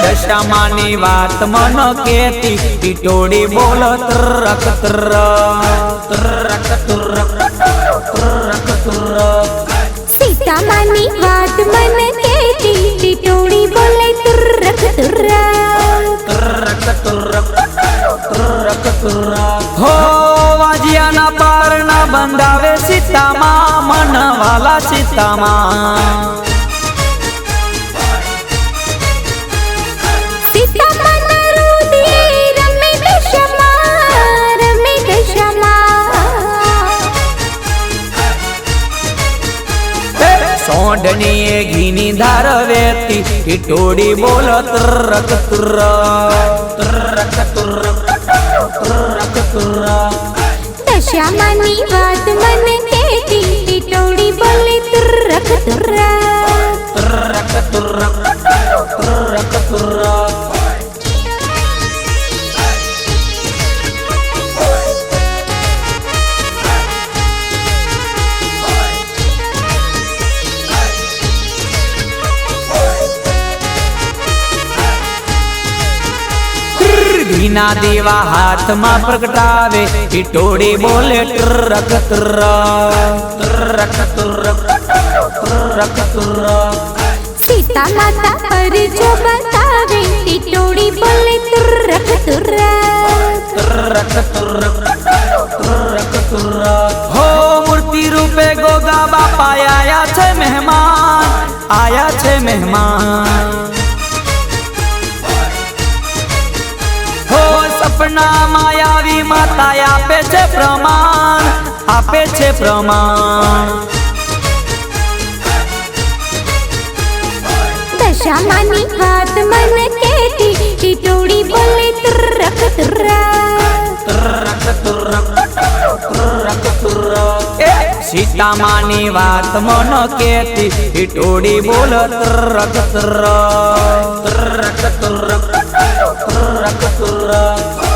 દશામાની વાત મન કેતી ટીટોડી બોલ ત્રક ત્રક ત્રક ત્રક ત્રક સીતામાની વાત મને કેતી ટીટોડી બોલે તુરક તુરક ત્રક ત્રક ત્રક ત્રક હો વાજિયાના પારના બંધાવે સીતામાં મન વાલા સીતામાં સોંઢની એ ઘીની ધાર વેતી ટીટોડી બોલ ત્રક ત્રક ત્રક ત્રક ત્રક દશામાની વાત મને કેતી ટીટોડી બોલે તુરક તુરક ત્રક ત્રક ત્રક ત્રક ઘીના દેવા હાથમાં પ્રગટાવે ટીટોડી બોલે truck truck truck truck truck Sita માતા પર જો બતાવે ટીટોડી બોલે તુરક તુરક ટ્રક ટ્રક ટ્રક ટ્રક હો મૂર્તિ રૂપે ગોગા બાપા આયા છે મહેમાન આયા છે મહેમાન સપનામાં આવી માતા આપે છે પ્રમાણ આપે છે પ્રમાણ દશામાની વાત મને કેતી ટીટોડી બોલે તુરક તુરક ટ્રક ટ્રક ટ્રક ટ્રક સીતામાની વાત મન કેતી ટીટોડી બોલ truck truck truck truck truck truck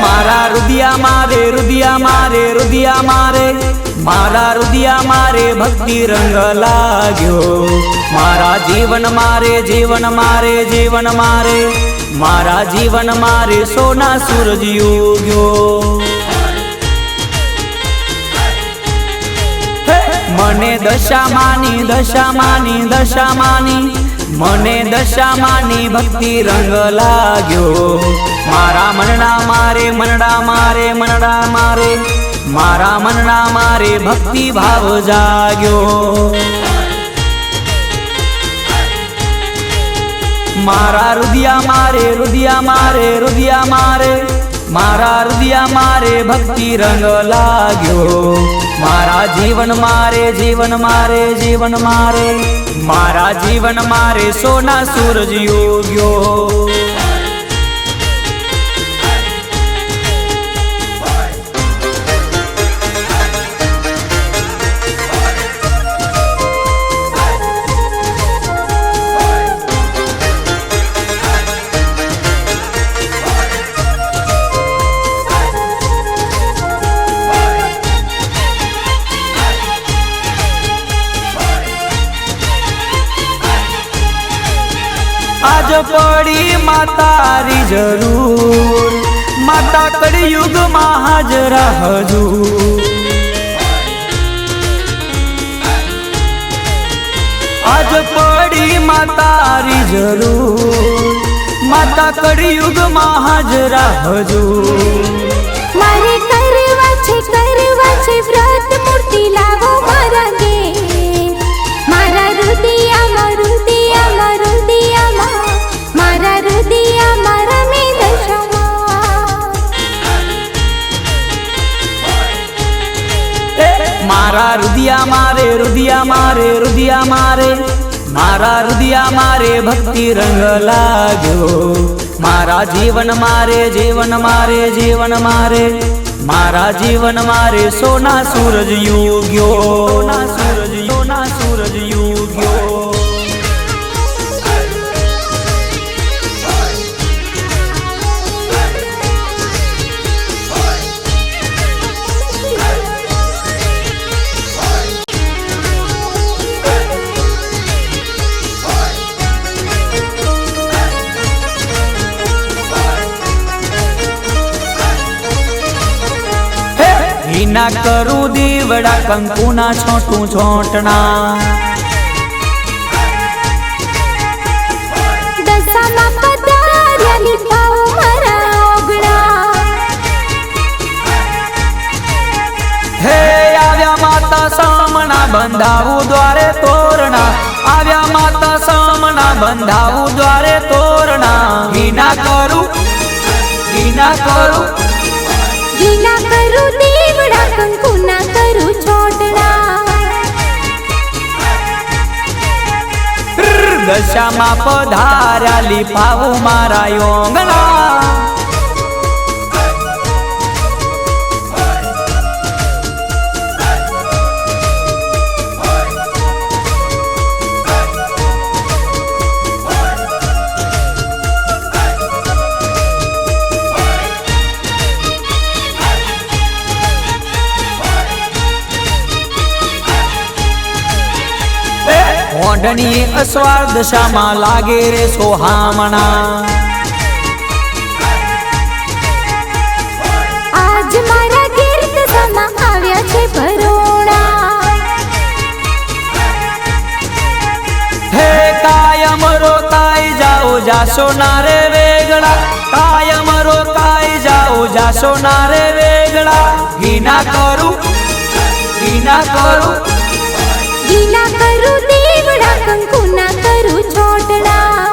મારા રુદિયા મારે રુદિયા મારે રુદિયા મારે મારા રુદિયા મારે ભક્તિ રંગ લાગ્યો મારા જીવન મારે જીવન મારે જીવન મારે મારા જીવન મારે સોના સૂરજ ઉગ્યો મને દશામાની દશામાની દશામાની મને દશામાની ભક્તિ રંગ લાગ્યો મારા મનડા મારે મનડા મારે મનડા મારે મારા મનડા મારે ભક્તિ ભાવ જાગ્યો મારા રુદિયા મારે રુદિયા મારે રુદિયા મારે મારા રુદિયા મારે ભક્તિ રંગ લાગ્યો મારા જીવન મારે જીવન મારે જીવન મારે મારા જીવન મારે સોના સૂરજ ઉગ્યો આજ પડી માતારી જરૂર માતા કળિયુગમાં હાજર હજુર આજ પડી માતારી જરૂર માતા કળિયુગમાં હાજર હજુર મારે કરવા છે વ્રત મૂર્તિ લાવો મારા દે મારા રુદિયામાં રુદિયામાં રુદિયામાં મારા રુદિયામાં રમે દશામાં મારા રુદિયા મારે રુદિયા મારે રુદિયા મારે મારા રુદિયા મારે ભક્તિ રંગ લાગ્યો મારા જીવન મારે જીવન મારે જીવન મારે મારા જીવન મારે સોના સૂરજ યુગ્યો, સોના સૂરજ યુગ્યો. ના કરું દીવડા કંકુના છોટું છોટના, દશામાં પધાર્યા લીપાઓ મારા ઓગણા. હે આવ્યા માતા સામણા બંધાવું દ્વારે તોરણા, આવ્યા માતા સામણા બંધાવું દ્વારે તોરણા. વિના કરું ઘીના કરું દીવડા કંકુના કરું છોટણા. દશામાં પધાર્યા લીપાવું મારા યોગણા. ઓઢણી અસ્વાર દશામાં લાગે રે સોહામણા. આજ મારા ઘેર દશામાં આવ્યા છે ભરોણા. હે કાયમ રોકાઈ જાઓ જાશો ના રે વેગળા, કાયમ રોકાઈ જાઓ જાશો ના રે વેગળા. ઘીના કરું ઘીના કરું દીવડા કંકુના કરું છોટણા.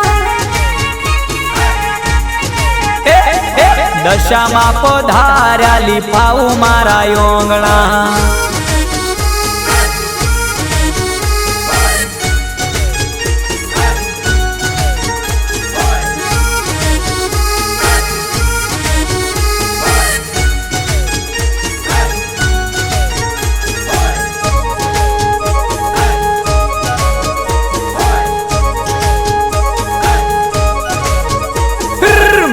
દશામાં પધાર્યા લીપાવું મારા યોગણા.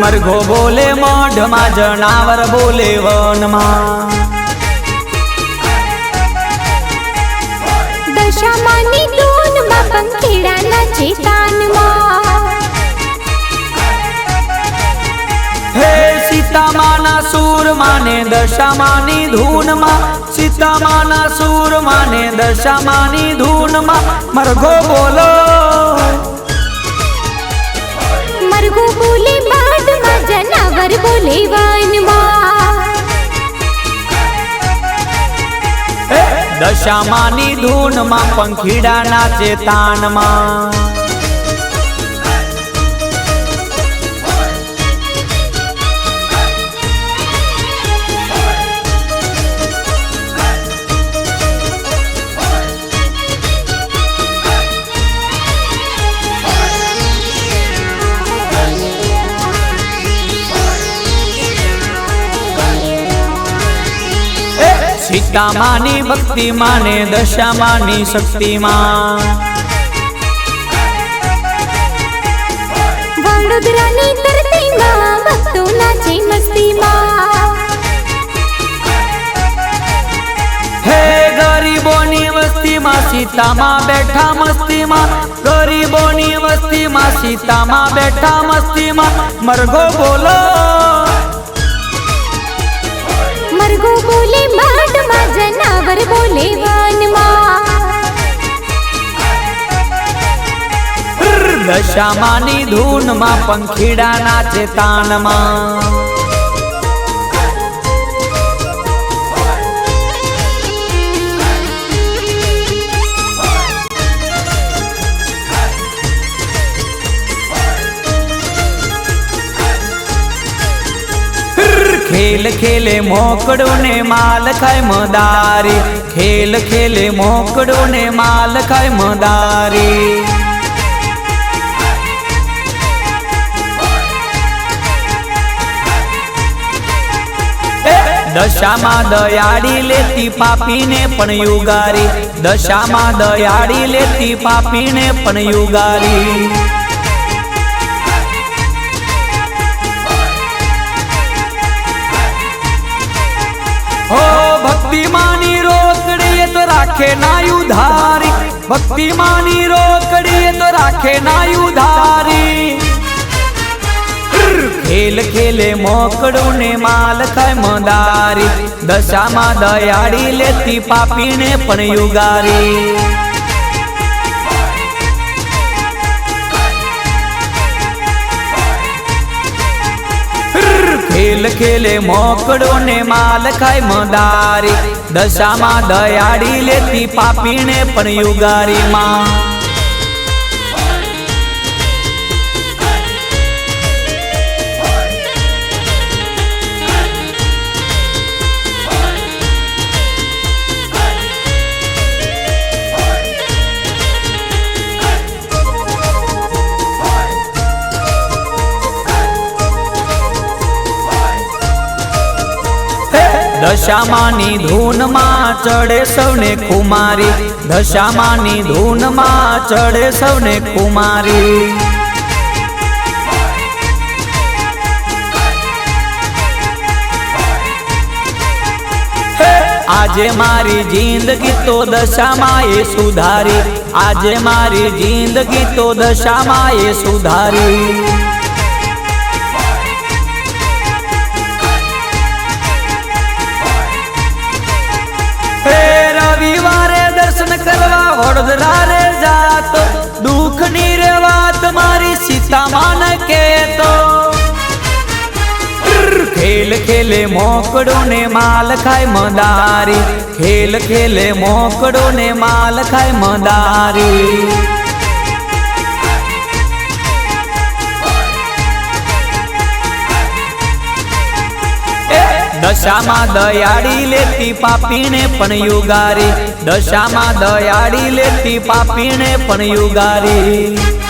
મરઘો બોલે મોઢમાં, જનાવર બોલે વનમાં. દશામાની ધૂનમાં પંખીડાના ચેતાનમાં. હે સીતામાના સૂરમાને દશામાની ધૂનમાં, સીતામાના સૂરમાને દશામાની ધૂનમાં. મરઘો બોલો મરઘો બોલે બાડમાં, જનાવર બોલે વનમાં. દશામાની ધૂનમાં પંખીડા નાચે તાનમાં. સીતામાની ભક્તિ માને દશામાની શક્તિમાં. વડોદરાની ધરતીમાં ભક્તો નાચે મસ્તીમાં. હે ગરીબોની વસ્તીમાં સીતામાં બેઠા મસ્તીમાં, ગરીબોની વસ્તીમાં સીતામાં બેઠા મસ્તીમાં. મરઘો બોલો મરઘો બોલે બાડમાં, જનાવર બોલે વનમાં. દશામાની ધૂનમાં પંખીડા નાચે તાનમાં. ખેલ ખેલે મોકડો ને માલ ખાય મદારી, ખેલ ખેલે મોકડો ને માલ ખાય મદારી. દશામાં દયાળી લેતી પાપીને પણ યુગારી, દશામાં દયાળી લેતી પાપીને પણ યુગારી. હો ભક્તિ માની રોકડીએ તો રાખે નાયુ ધારી, ભક્તિ માની રોકડીએ તો રાખે નાયુ ધારી. ખેલ ખેલે મોકડું ને માલ ખાય મદારી, દશામાં દયાળી લેતી પાપીને પણ યુગારી. ખેલ ખેલે મોકડો ને માલ ખાય મદારી, દશામાં દયાળી લેતી પાપીને પણ યુગારી. માં દશામાની ધૂનમાં ચડે સૌને કુમારી, દશામાની ધૂનમાં ચડે સૌને કુમારી. આજે મારી જિંદગી તો દશામાં એ સુધારી, આજે મારી જિંદગી તો દશામાં એ સુધારી. રવિવારે દર્શન કરવા વડોદરા રે જાતો, દુઃખની રે વાત મારી સીતામાને કહેતો. ખેલ ખેલે મોકડો ને માલ ખાય મદારી, ખેલ ખેલે મોકડો ને માલ ખાય મદારી. દશામાં દયાળી લેતી પાપીને પણ યુગારી, દશામાં દયાળી લેતી પાપીને પણ યુગારી.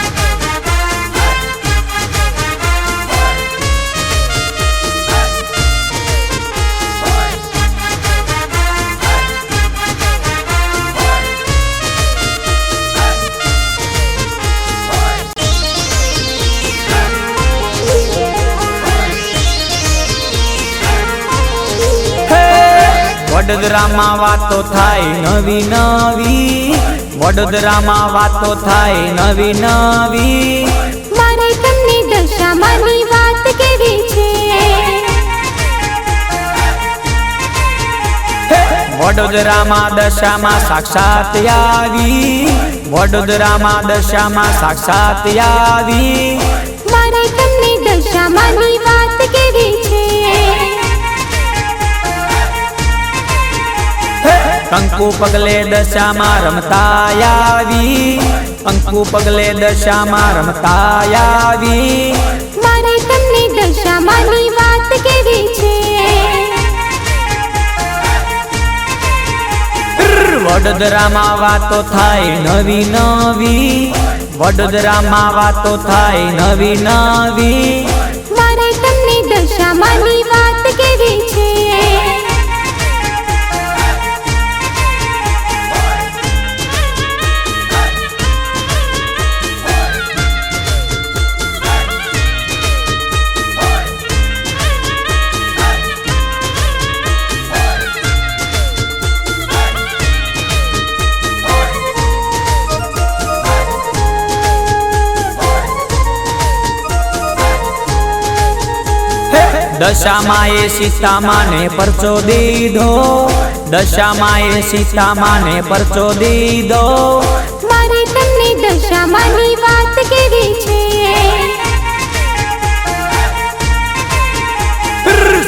વડોદરામાં વાતો થાય નવી નવી, વડોદરામાં વાતો થાય નવી નવી. મારે તમને દશામાની વાત કેવી છે. વડોદરામાં દશામાં સાક્ષાત આવી, વડોદરામાં દશામાં સાક્ષાત આવી. મારે તમને દશામાની વાત કેવી છે. કંકુ પગલે દશામાં રમતા આવી, કંકુ પગલે દશામાં રમતા આવી. મારે તમને દશામાની વાત કેવી છે. વડોદરામાં વાતો થાય નવી નવી, વડોદરામાં વાતો થાય નવી નવી. મારે તમને દશામાની વાત કેવી છે. દશામાં એ સીતામાને પરચો દીધો, દશામાં એ સીતામાને પરચો દીધો. મારે તમને દશામાની વાત કેવી છે.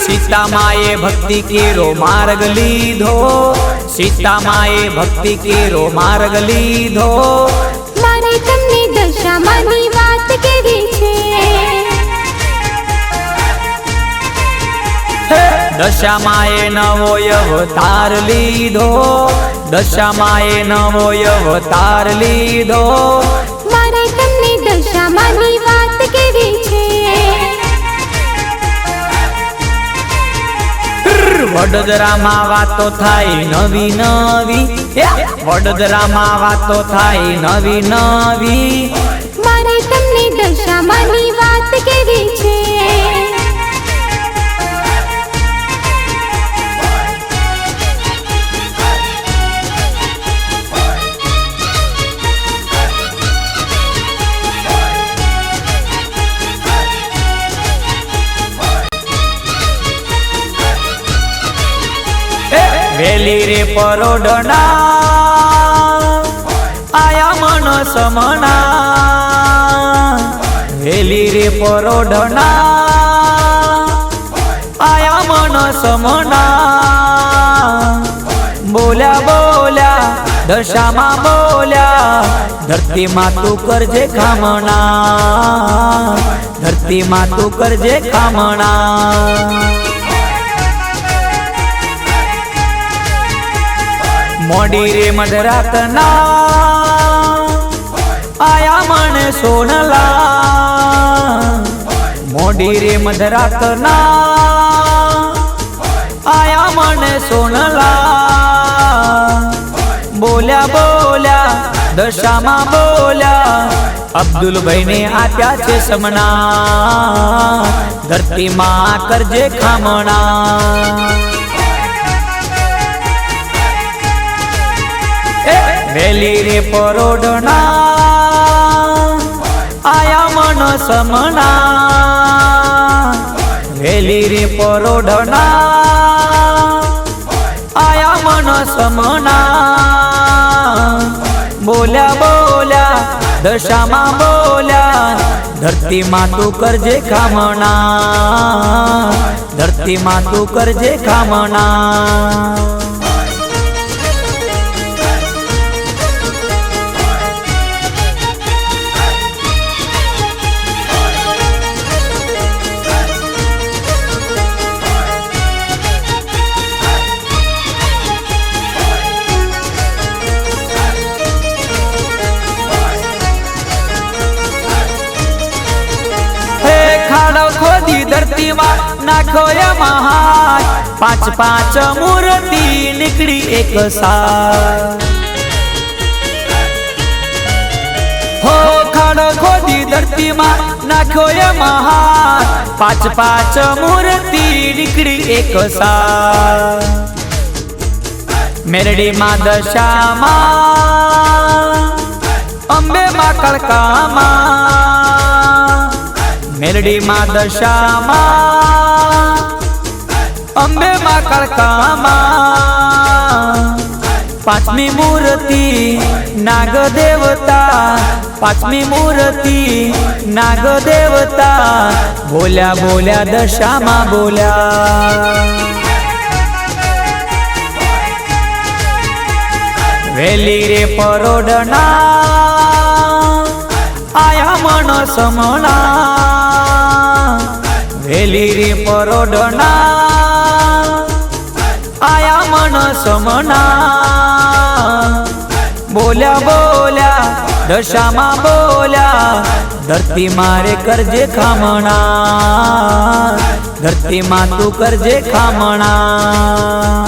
સીતામાએ ભક્તિ કેરો માર્ગ લીધો, સીતામાએ ભક્તિ કેરો માર્ગ લીધો. મારે તમને દશામાની વાત કેવી છે. દશામાએ નવો અવતાર લીધો, દશામાએ નવો અવતાર લીધો. મારે તમને દશામાની વાત કેવી છે. વડોદરામાં વાતો થાય નવી નવી, વડોદરામાં વાતો થાય નવી નવી. મારે તમને દશામાની વાત કેવી છે. વેલી રે પરોઢના આયા મન સમના, વેલી રે પરોઢના આયા મન સમના. બોલ્યા બોલ્યા દશામાં બોલ્યા, ધરતીમાં તું કરજે ખામણા, ધરતીમાં તું કરજે ખામણા. મોડી રે મધરાતના આયા મને સોનલા, મોડી રે મધરાતના આયા મને સોનલા. બોલ્યા બોલ્યા દશામાં બોલ્યા, અબ્દુલભાઈ ને આપ્યા છે સમના, ધરતીમાં કરજે ખામણા. વેલી રે પરોઢના આયા મન સમના, વેલી રે પરોઢના આયા મન સમના. બોલ્યા બોલ્યા દશામાં બોલ્યા, ધરતીમાં તું કરજે ખામણા, ધરતીમાં તું કરજે ખામણા. ખોદી ધરતીમાં નાખો એમાં હાથ, પાંચ પાંચ મૂર્તિ નીકળી એક સાથ. હો ખાડો ખોદી ધરતીમાં નાખો એમાં હાથ, પાંચ પાંચ મૂર્તિ નીકળી એક સાથ. મેરડીમાં દશામાં અંબેમાં કળકામાં, મેરડીમાં દશામાં અંબેમાં કળકામાં. પાંચમી મૂર્તિ નાગ દેવતા, પાંચમી મૂર્તિ નાગ દેવતા. બોલ્યા બોલ્યા દશામાં બોલ્યા. વેલી રે પરોઢના આયા મન સમના, વેલી રે પરોઢના આયા મન સમના. બોલ્યા બોલ્યા દશામાં બોલ્યા, ધરતી મારે કરજે ખામણા, ધરતીમાં તું કરજે ખામણા.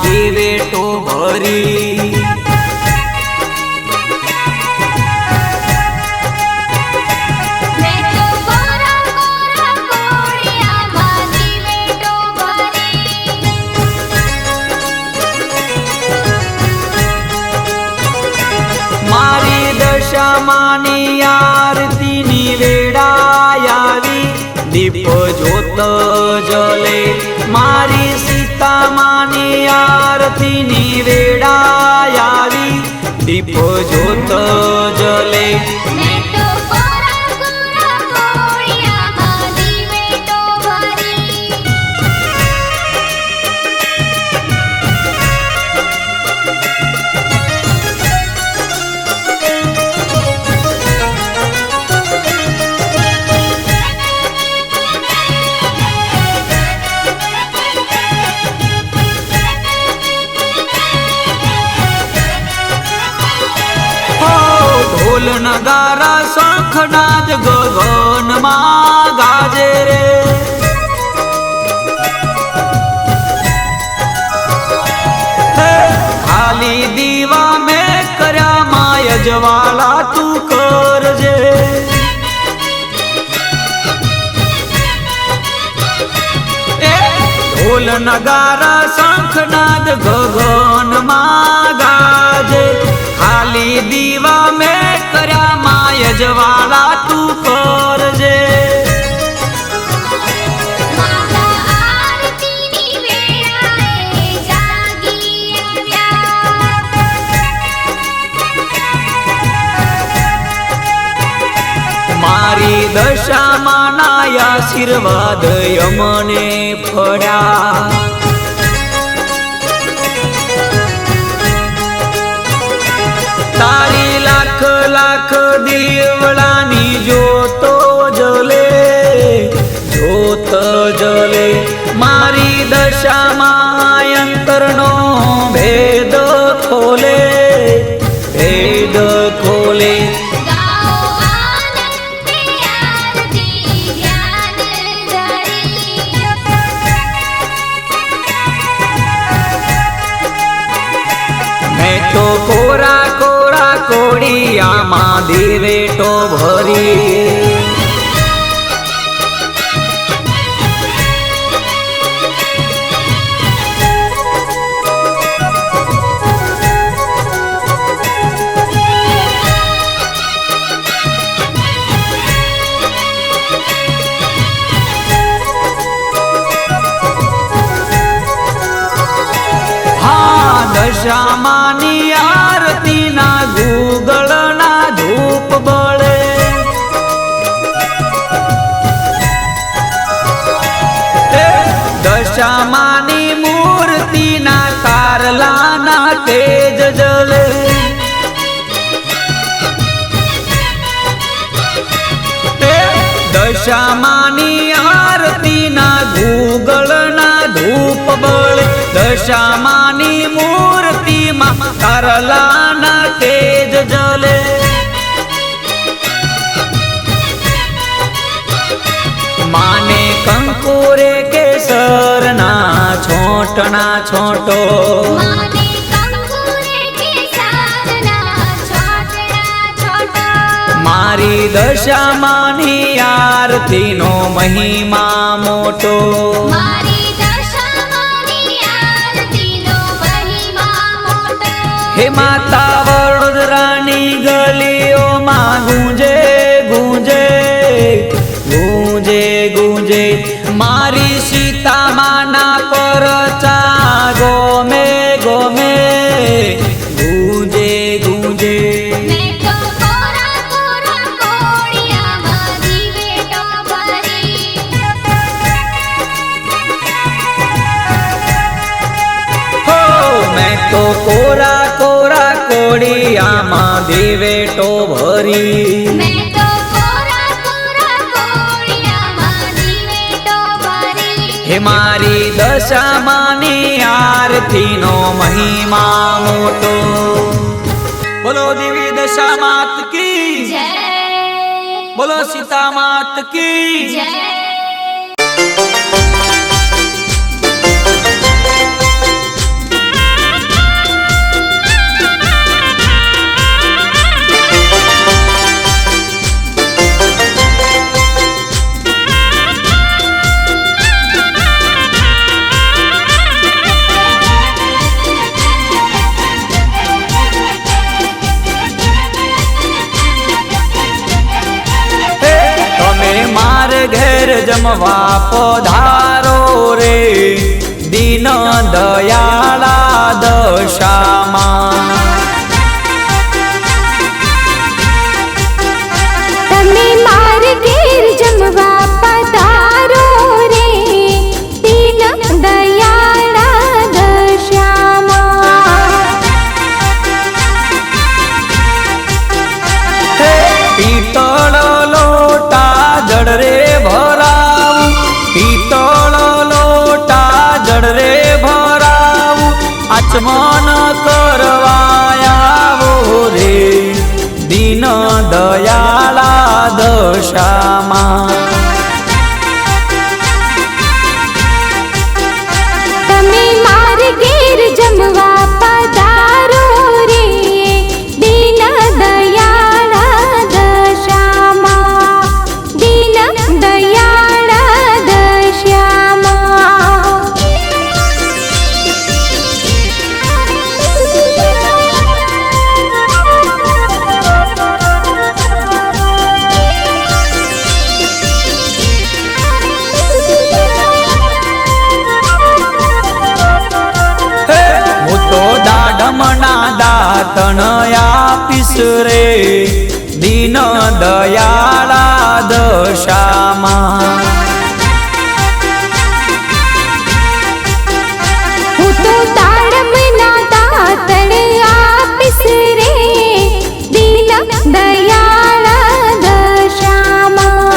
દેવેટો ભરી મારી દશામાની આરતીની વેળા આવી, દીપ જોત જલે મારી સીતામાની આરતીની વેળા આવી, દીપ જોત જલે. મેં તો કોરા કોરા કોળિયામાં દીવેટો ઢોલ નગારા શંખનાદ ગગનમાં ગાજે રે ખાલી દીવા મેં કર્યા માય જવાલા તું કરજે ઢોલ નગારા શંખનાદ ગગનમાં ગાજે ખાલી દીવા મેં કર્યા માય જવાલા તું કરજે મારી દશામાં ના આશીર્વાદ યમને ફળ્યા તારી લાખ લાખ દીવડાની જોતો જલે જોત જલે મારી દશામાં અંતરનો ભેદ ખોલે ભેદ ખોલે તો કોરા કોરા કોડિયામાં દિવેટો ભરી દશામાની આરતી ના ગૂગળ ના ધૂપ બળે દશામાની મૂર્તિ ના તારલા ના તેજ જલે દશામાની આરતી ના ગૂગળ ના ધૂપ બળે દશામાની મૂર્તિમાં તારલાના તેજ જલે માને કંકુરે કેસરના છોટના છોટો મારી દશામાની આરતીનો મહિમા મોટો હે માતા વડોદરાની ગલીઓમાં ગુંજે ગુંજે ગુંજે ગુંજે મારી સીતામાના પરચા ગોમે ગોમે ગુંજે ગુંજે તો કોરા કોરા કોડિયામાં દિવેટો ભરી હે મારી દશામાની આરતીનો મહિમા મોટો બોલો દેવી દશા માત કી જય બોલો સીતા માત કી જય ઘેર જમવા પધારો રે દીન દયાળા દશામાં તમે માર ઘેર જમવા પધારો રે દીન દયાળા દશામાં પિત્તળ લોટા જડ રે ભરાવું પિત્તળ લોટા જડ રે ભરાવું આચમન કરવા આવો રે દીન દયાળા દશામાં તમે માર ઘેર જમવા પધારો રે દીન દયાળા દશામાં દીન દયાળા દશામાં દાઢમના દાતણ આપીશ રે દીન દયાળા દશામાં હું તો તાળમના દાતણ આપીશ રે દીન દયાળા દશામાં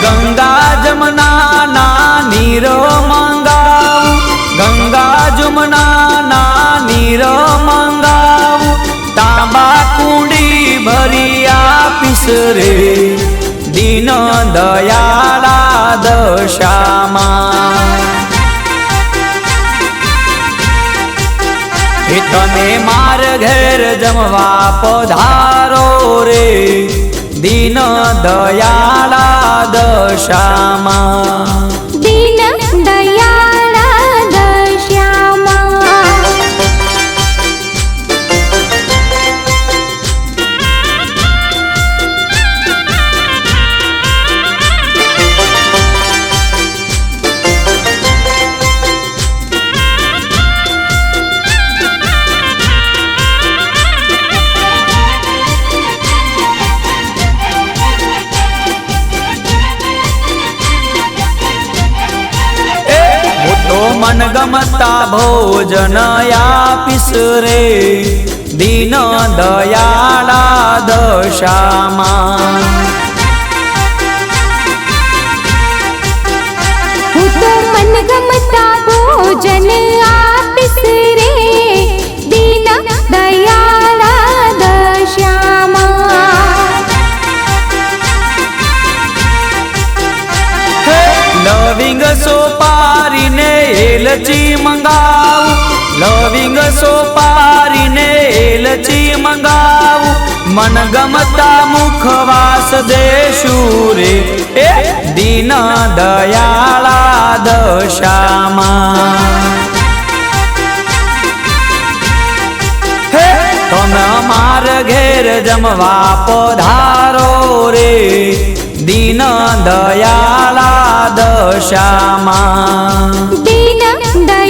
ગંગા જમના ના નીર મંગાવું ગંગા જમના ના નીર મંગાવું તાંબા કુંડી ભરી આપીશ રે દીન દયાળા દશામાં એ તમે માર ઘેર જમવા પધારો રે દીન દયાળા દશામાં દીન દયાળા દશામાં મનગમતા ભોજન આપીશ રે દીન દયાળા દશામાં હું તો મનગમતા ભોજન આપીશ રે દીન દયાળા દશામાં લવિંગ સોપારીને એલચી મંગાવું લવિંગ સોપારીને એલચી મંગાવું મનગમતા મુખવાસ દેશું રે એ દીન દયાળા દશામાં તમે માર ઘેર જમવા પધારો રે દીન દયાળા દશામાં દીન દયાળા